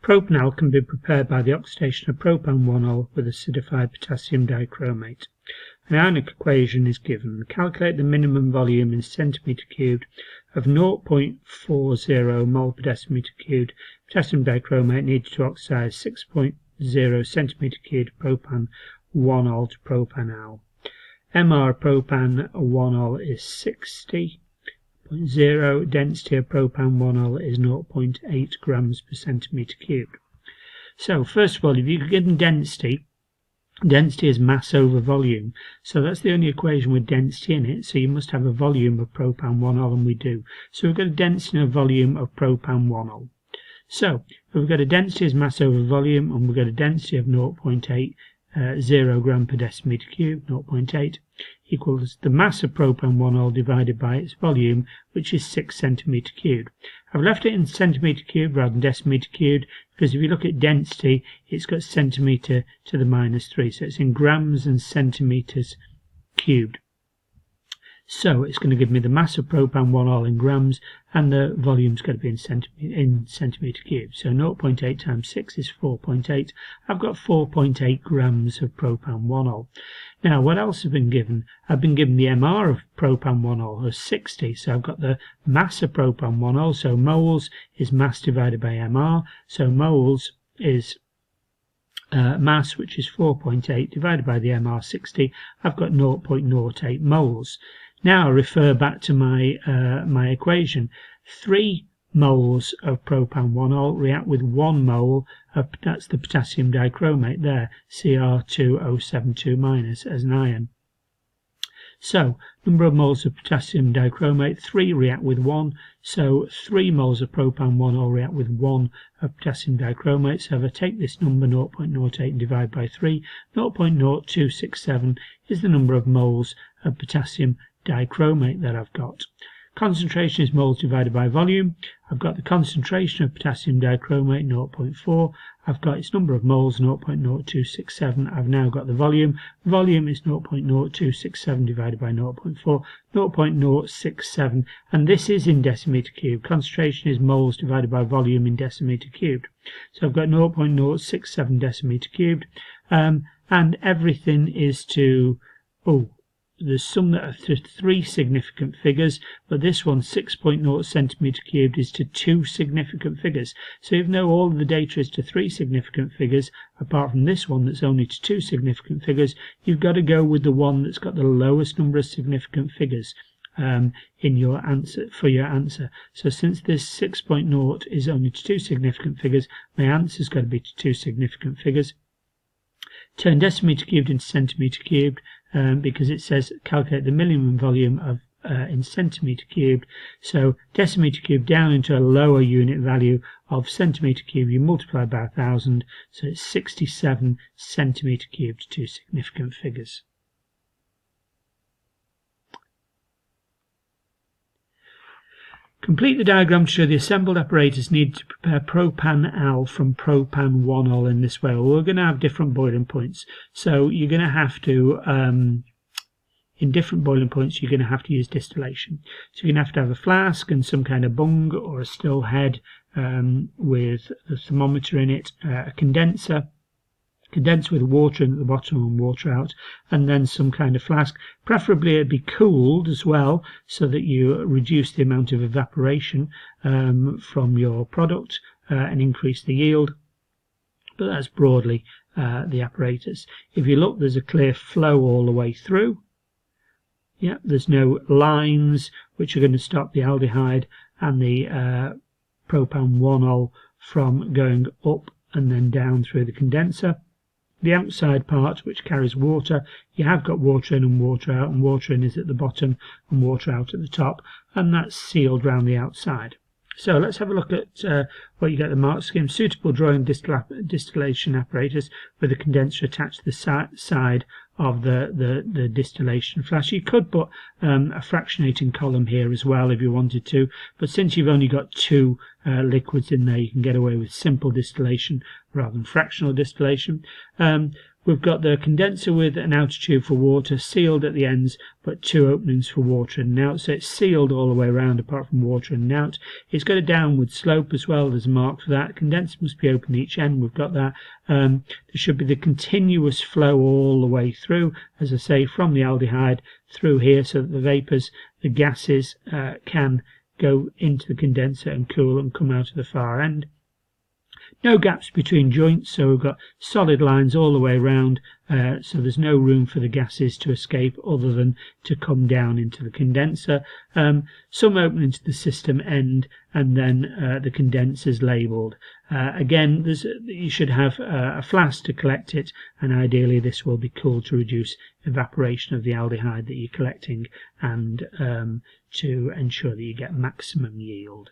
Propanal can be prepared by the oxidation of propan-1-ol with acidified potassium dichromate. An ionic equation is given. Calculate the minimum volume in centimetre cubed of 0.40 mole per decimetre cubed potassium dichromate needed to oxidize 6.0 centimetre cubed propan-1-ol to propanal. MR of propan-1-ol is 60.0. Density of propan-1-ol is 0.8 grams per centimetre cubed. So first of all, if you're given density is mass over volume, so that's the only equation with density in it, so you must have a volume of propan-1-ol, and we do. So we've got a density and a volume of propan-1-ol. So we've got a density as mass over volume, and we've got a density of 0.80 gram per decimetre cubed, 0.8, equals the mass of propan-1-ol divided by its volume, which is 6 centimetre cubed. I've left it in centimetre cubed rather than decimetre cubed, because if you look at density, it's got centimetre to the -3, so it's in grams and centimetres cubed. So it's going to give me the mass of propan-1-ol in grams, and the volume's going to be in centimetre cubed. So 0.8 times 6 is 4.8. I've got 4.8 grams of propan-1-ol. Now, what else have been given? I've been given the MR of propan-1-ol as 60. So I've got the mass of propan-1-ol. So moles is mass divided by MR. So moles is mass, which is 4.8 divided by the MR 60. I've got 0.08 moles. Now I refer back to my my equation. 3 moles of propan-1-ol react with 1 mole of, that's the potassium dichromate there, Cr2O72- as an ion. So number of moles of potassium dichromate, 3 react with 1, so 3 moles of propan-1-ol react with 1 of potassium dichromate. So if I take this number 0.08 and divide by 3, 0.0267 is the number of moles of potassium dichromate that I've got. Concentration is moles divided by volume. I've got the concentration of potassium dichromate 0.4. I've got its number of moles 0.0267. I've now got the volume. Volume is 0.0267 divided by 0.4, 0.067, and this is in decimetre cubed. Concentration is moles divided by volume in decimetre cubed. So I've got 0.067 decimetre cubed, and everything is to there's some that are to 3 significant figures, but this one 6.0 centimetre cubed is to 2 significant figures. So even though all of the data is to 3 significant figures, apart from this one that's only to 2 significant figures, you've got to go with the one that's got the lowest number of significant figures in your answer for your answer. So since this 6.0 is only to 2 significant figures, my answer's got to be to 2 significant figures. Turn decimetre cubed into centimetre cubed, because it says calculate the minimum volume of in centimetre cubed. So decimetre cubed down into a lower unit value of centimetre cubed, you multiply by 1,000, so it's 67 centimetre cubed, 2 significant figures. Complete the diagram to show the assembled apparatus needed to prepare propan-al from propan-1-ol in this way. Well, we're going to have different boiling points, so you're going to have to, in different boiling points, you're going to have to use distillation. So you're going to have a flask and some kind of bung or a still head with a thermometer in it, a condenser with water in at the bottom and water out, and then some kind of flask. Preferably it'd be cooled as well, so that you reduce the amount of evaporation from your product and increase the yield. But that's broadly the apparatus. If you look, there's a clear flow all the way through. Yeah, there's no lines which are going to stop the aldehyde and the propan-1-ol from going up and then down through the condenser. The outside part, which carries water, you have got water in and water out, and water in is at the bottom and water out at the top, and that's sealed round the outside. So let's have a look at what you get the mark scheme. Suitable drawing distillation apparatus with a condenser attached to the side of the distillation flask. You could put a fractionating column here as well if you wanted to, but since you've only got 2 liquids in there, you can get away with simple distillation rather than fractional distillation. we've got the condenser with an outer tube for water, sealed at the ends, but 2 openings for water in and out. So it's sealed all the way around apart from water in and out. It's got a downward slope as well. There's a mark for that. Condenser must be open at each end. We've got that. There should be the continuous flow all the way through, as I say, from the aldehyde through here, so that the vapours, the gases, can go into the condenser and cool and come out of the far end. No gaps between joints, so we've got solid lines all the way around, so there's no room for the gases to escape other than to come down into the condenser. Some opening to the system end, and then the condenser's labelled. Again, you should have a flask to collect it, and ideally this will be cooled to reduce evaporation of the aldehyde that you're collecting and to ensure that you get maximum yield.